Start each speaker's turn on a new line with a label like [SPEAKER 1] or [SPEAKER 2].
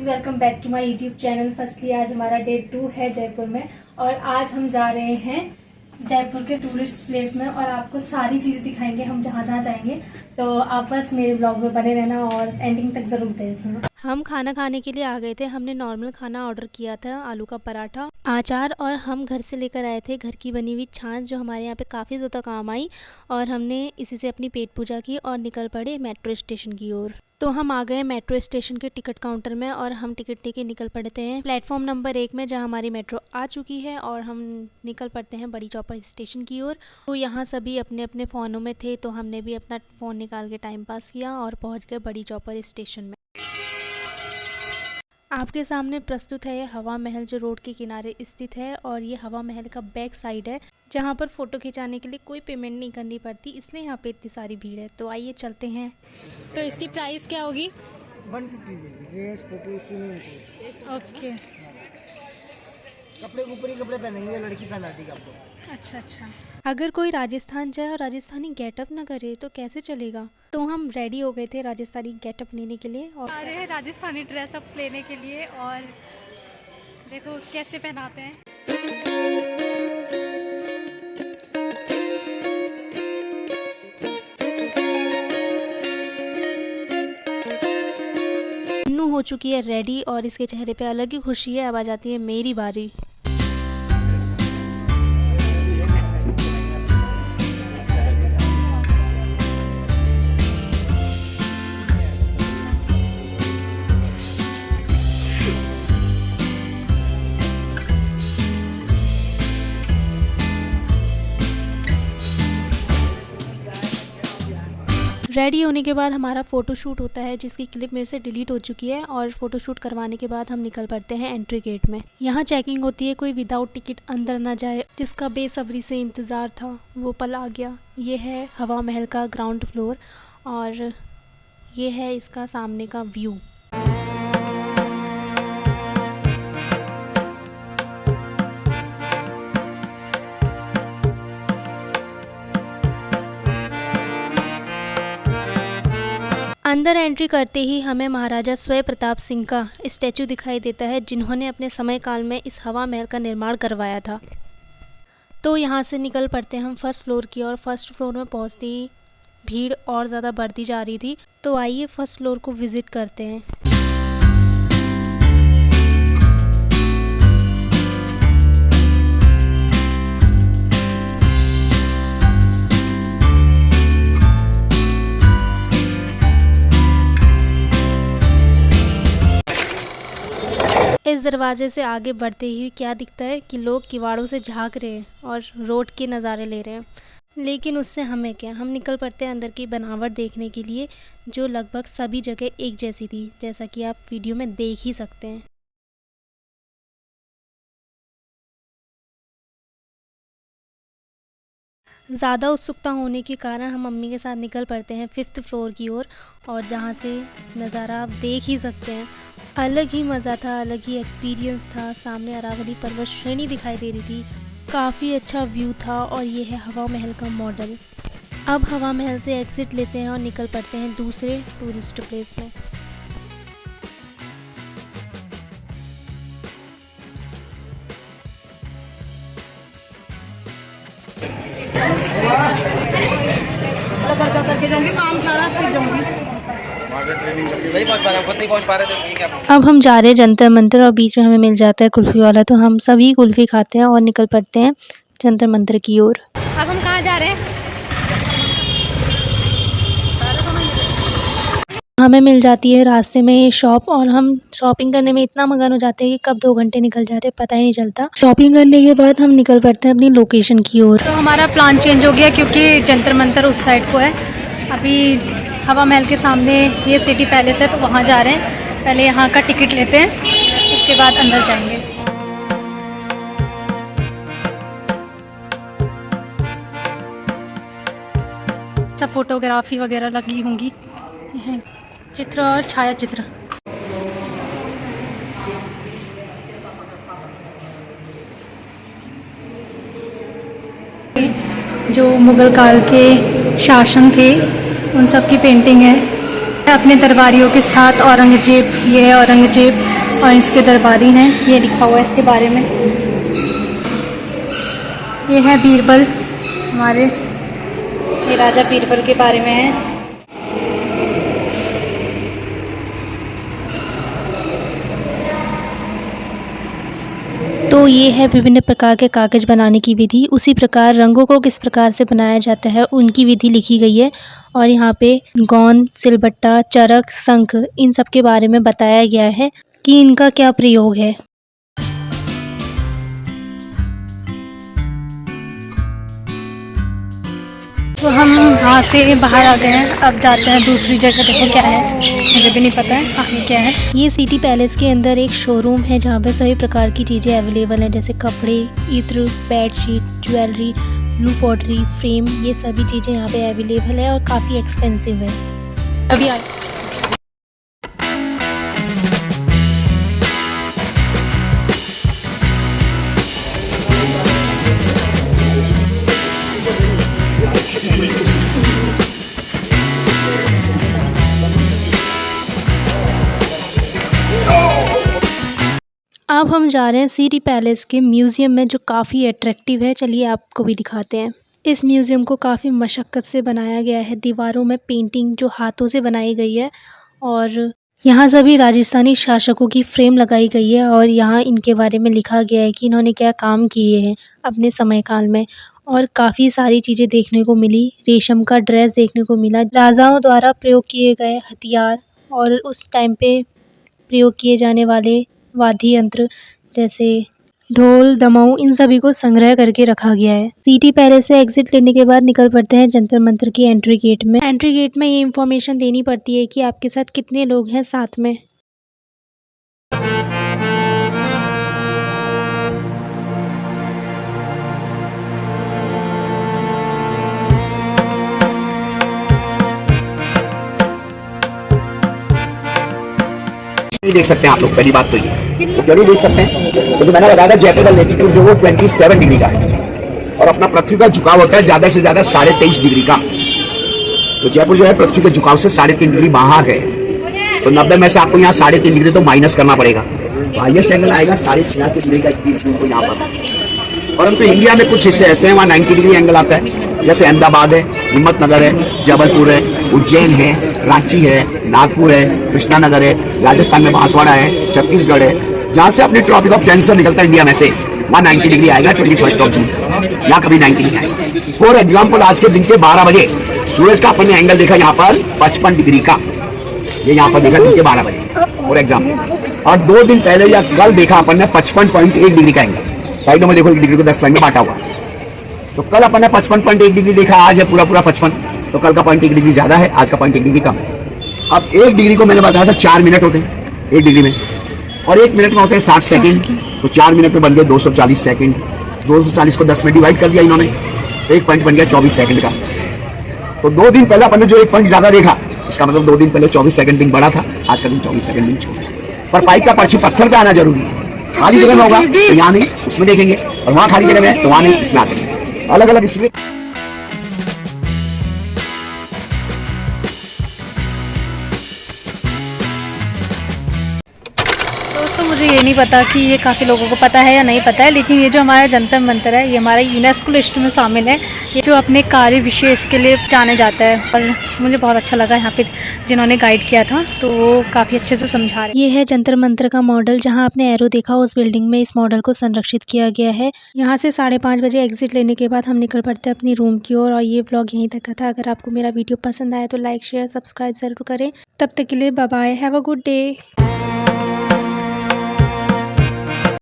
[SPEAKER 1] Guys, welcome back to my YouTube channel. Firstly आज हमारा day 2 है जयपुर में और आज हम जा रहे हैं जयपुर के टूरिस्ट प्लेस में और आपको सारी चीजें दिखाएंगे हम जहाँ जहाँ जाएंगे। तो आप बस मेरे ब्लॉग में बने रहना और एंडिंग तक जरूर देखना।
[SPEAKER 2] हम खाना खाने के लिए आ गए थे। हमने नॉर्मल खाना ऑर्डर किया था, आलू का पराठा, अचार, और हम घर से लेकर आए थे घर की बनी हुई छाछ जो हमारे यहाँ पे काफ़ी ज़्यादा काम आई। और हमने इसी से अपनी पेट पूजा की और निकल पड़े मेट्रो स्टेशन की ओर। तो हम आ गए मेट्रो स्टेशन के टिकट काउंटर में और हम टिकट लेके निकल पड़ते हैं प्लेटफॉर्म नंबर 1 में, जहाँ हमारी मेट्रो आ चुकी है। और हम निकल पड़ते हैं बड़ी चौपड़ स्टेशन की ओर। तो यहाँ सभी अपने अपने फ़ोनों में थे, तो हमने भी अपना फ़ोन निकाल के टाइम पास किया और पहुँच गए बड़ी चौपड़ स्टेशन में। आपके सामने प्रस्तुत है ये हवा महल, जो रोड के किनारे स्थित है। और ये हवा महल का बैक साइड है, जहाँ पर फ़ोटो खिंचाने के लिए कोई पेमेंट नहीं करनी पड़ती, इसलिए यहाँ पे इतनी सारी भीड़ है। तो आइए चलते हैं। तो इसकी प्राइस क्या होगी?
[SPEAKER 3] 150 फोटो
[SPEAKER 2] ओके,
[SPEAKER 3] कपड़े ऊपर ही कपड़े पहनेंगे, लड़की पहनाती है आपको।
[SPEAKER 2] अच्छा अच्छा। अगर कोई राजस्थान जाए और राजस्थानी गेटअप ना करे तो कैसे चलेगा? तो हम रेडी हो गए थे राजस्थानी गेटअप लेने के लिए और
[SPEAKER 4] आ रहे हैं राजस्थानी ड्रेसअप लेने के लिए। और देखो कैसे पहनाते हैं।
[SPEAKER 2] नन्नू हो चुकी है रेडी और इसके चेहरे पे अलग ही खुशी है। अब आ जाती है मेरी बारी। रेडी होने के बाद हमारा फ़ोटोशूट होता है, जिसकी क्लिप मेरे से डिलीट हो चुकी है। और फ़ोटोशूट करवाने के बाद हम निकल पड़ते हैं एंट्री गेट में। यहाँ चेकिंग होती है, कोई विदाउट टिकट अंदर ना जाए, जिसका बेसब्री से इंतज़ार था वो पल आ गया। ये है हवा महल का ग्राउंड फ्लोर और ये है इसका सामने का व्यू। अंदर एंट्री करते ही हमें महाराजा स्वयं प्रताप सिंह का स्टैचू दिखाई देता है, जिन्होंने अपने समय काल में इस हवा महल का निर्माण करवाया था। तो यहाँ से निकल पड़ते हैं हम फर्स्ट फ्लोर की और फर्स्ट फ्लोर में पहुँचते ही भीड़ और ज़्यादा बढ़ती जा रही थी। तो आइए फर्स्ट फ्लोर को विज़िट करते हैं। इस दरवाजे से आगे बढ़ते ही क्या दिखता है कि लोग किवाड़ों से झांक रहे हैं और रोड के नज़ारे ले रहे हैं। लेकिन उससे हमें क्या, हम निकल पड़ते हैं अंदर की बनावट देखने के लिए, जो लगभग सभी जगह एक जैसी थी, जैसा कि आप वीडियो में देख ही सकते हैं। ज़्यादा उत्सुकता होने के कारण हम मम्मी के साथ निकल पड़ते हैं 5th फ्लोर की ओर। और जहाँ से नज़ारा आप देख ही सकते हैं, अलग ही मज़ा था, अलग ही एक्सपीरियंस था। सामने अरावली पर्वत श्रेणी दिखाई दे रही थी, काफ़ी अच्छा व्यू था। और ये है हवा महल का मॉडल। अब हवा महल से एग्ज़िट लेते हैं और निकल पड़ते हैं दूसरे टूरिस्ट प्लेस में।
[SPEAKER 3] करके जाऊंगी काम सारा फिर जाऊंगी।
[SPEAKER 5] नहीं पहुंच पा रहे, खुद नहीं पहुंच पा रहे थे। ठीक है,
[SPEAKER 2] अब हम जा रहे हैं जंतर मंतर और बीच में हमें मिल जाता है कुल्फ़ी वाला, तो हम सभी कुल्फ़ी खाते हैं और निकल पड़ते हैं जंतर मंतर की ओर।
[SPEAKER 4] अब हम कहाँ जा रहे हैं?
[SPEAKER 2] हमें मिल जाती है रास्ते में ये शॉप और हम शॉपिंग करने में इतना मगन हो जाते हैं कि कब 2 घंटे निकल जाते हैं पता ही नहीं चलता। शॉपिंग करने के बाद हम निकल पड़ते हैं अपनी लोकेशन की ओर।
[SPEAKER 4] तो हमारा प्लान चेंज हो गया क्योंकि जंतर मंतर उस साइड को है। अभी हवा महल के सामने ये सिटी पैलेस है, तो वहाँ जा रहे हैं। पहले यहाँ का टिकट लेते हैं, उसके बाद अंदर जाएंगे। सब फोटोग्राफी वगैरह लगी होंगी, चित्र और छाया चित्र। जो मुग़ल काल के शासन थे उन सब की पेंटिंग है। अपने दरबारियों के साथ औरंगजेब, ये है औरंगजेब और इसके दरबारी हैं, ये लिखा हुआ है इसके बारे में। ये है बीरबल हमारे, ये राजा बीरबल के बारे में है।
[SPEAKER 2] तो ये है विभिन्न प्रकार के कागज़ बनाने की विधि। उसी प्रकार रंगों को किस प्रकार से बनाया जाता है उनकी विधि लिखी गई है। और यहाँ पे गोंद, सिलबट्टा, चरख, शंख, इन सब के बारे में बताया गया है कि इनका क्या प्रयोग है।
[SPEAKER 4] तो हम वहाँ से बाहर आ गए हैं, अब जाते हैं दूसरी जगह। देखो क्या है, मुझे भी नहीं पता है आगे क्या है।
[SPEAKER 2] ये सिटी पैलेस के अंदर एक शोरूम है जहाँ पे सभी प्रकार की चीज़ें अवेलेबल हैं, जैसे कपड़े, इत्र, bedsheet, jewellery, blue pottery, frame, ये सभी चीज़ें यहाँ पे अवेलेबल है और काफ़ी एक्सपेंसिव है।
[SPEAKER 4] अभी आ
[SPEAKER 2] अब हम जा रहे हैं सिटी पैलेस के म्यूज़ियम में, जो काफ़ी अट्रैक्टिव है। चलिए आपको भी दिखाते हैं। इस म्यूज़ियम को काफ़ी मशक्क़त से बनाया गया है। दीवारों में पेंटिंग जो हाथों से बनाई गई है और यहाँ सभी राजस्थानी शासकों की फ्रेम लगाई गई है और यहाँ इनके बारे में लिखा गया है कि इन्होंने क्या काम किए हैं अपने समय काल में। और काफ़ी सारी चीज़ें देखने को मिली। रेशम का ड्रेस देखने को मिला, राजाओं द्वारा प्रयोग किए गए हथियार और उस टाइम पे प्रयोग किए जाने वाले वाद्य यंत्र जैसे ढोल, दमाऊ, इन सभी को संग्रह करके रखा गया है। सिटी पैलेस से एग्जिट लेने के बाद निकल पड़ते हैं जंतर मंतर की एंट्री गेट में। एंट्री गेट में ये इन्फॉर्मेशन देनी पड़ती है कि आपके साथ कितने लोग हैं साथ में।
[SPEAKER 6] नहीं देख सकते हैं आप लोग, पहली बात तो ये तो क्यों नहीं देख सकते हैं, क्योंकि मैंने बताया था जयपुर का लेटीट्यूड जो वो 27 डिग्री का है और अपना पृथ्वी का झुकाव होता है ज्यादा से ज्यादा 23.5 डिग्री का। तो जयपुर जो है पृथ्वी के झुकाव से 3.5 डिग्री बाहर है। तो 90 में से आपको यहाँ 3.5 डिग्री तो माइनस करना पड़ेगा। हाईएस्ट एंगल आएगा 86.5 डिग्री का 21 जून को यहाँ पर। परंतु इंडिया में कुछ हिस्से ऐसे हैं वहाँ 90 डिग्री एंगल आता है, जैसे अहमदाबाद है, हिम्मतनगर है, जबलपुर है, उज्जैन है, रांची है, नागपुर है, कृष्णानगर है, राजस्थान में बांसवाड़ा है, छत्तीसगढ़ है, जहाँ से अपनी ट्रॉपिक ऑफ कैंसर निकलता है इंडिया में से, वहाँ 90 डिग्री आएगा 21 जून। यहाँ कभी 90 नहीं आएगा। फॉर एग्जाम्पल आज के दिन के 12 बजे सूरज का अपन ने एंगल देखा यहाँ पर 55 डिग्री का, ये यहाँ पर देखा दिन के 12 बजे फॉर एग्जाम्पल। और 2 दिन पहले या कल देखा अपन ने 55.1 डिग्री का एंगल। साइडों में देखो 1 डिग्री को 10 लाइन में बांटा हुआ। तो कल अपन ने 55.1 डिग्री देखा, आज है पूरा 55। तो कल का 0.1 डिग्री ज्यादा है, आज का 0.1 डिग्री कम है। अब 1 डिग्री को मैंने बताया था 4 मिनट होते हैं 1 डिग्री में, और 1 मिनट में होते हैं 60 सेकंड। तो 4 मिनट में बन गए 240 सेकंड। 240 को 10 में डिवाइड कर दिया इन्होंने, एक पॉइंट बन गया 24 सेकंड का। तो 2 दिन पहले अपन ने जो 1 पॉइंट ज्यादा देखा, इसका मतलब 2 दिन पहले 24 सेकंड दिन बड़ा था, आज का दिन 24 सेकंड दिन छोटा। पर पाइप का पर्ची पत्थर पे आना जरूरी है। खाली जगह में होगा तो यहाँ नहीं, उसमें देखेंगे, और वहाँ खाली जगह में है तो वहाँ नहीं, इसमें आते अलग अलग। इसमें
[SPEAKER 4] दोस्तों मुझे ये नहीं पता कि ये काफ़ी लोगों को पता है या नहीं पता है, लेकिन ये जो हमारा जंतर मंतर है ये हमारा यूनेस्को लिस्ट में शामिल है। ये जो अपने कार्य विशेष के लिए जाने जाता है, और मुझे बहुत अच्छा लगा यहाँ पे जिन्होंने गाइड किया था, तो वो काफ़ी अच्छे से समझा रहे।
[SPEAKER 2] ये है जंतर मंतर का मॉडल, जहाँ आपने एरो देखा उस बिल्डिंग में इस मॉडल को संरक्षित किया गया है। यहाँ से 5:30 बजे एग्जिट लेने के बाद हम निकल पड़ते हैं अपनी रूम की ओर। और ये ब्लॉग यहीं तक का था। अगर आपको मेरा वीडियो पसंद आया तो लाइक, शेयर, सब्सक्राइब जरूर करें। तब तक के लिए bye bye, have a good day.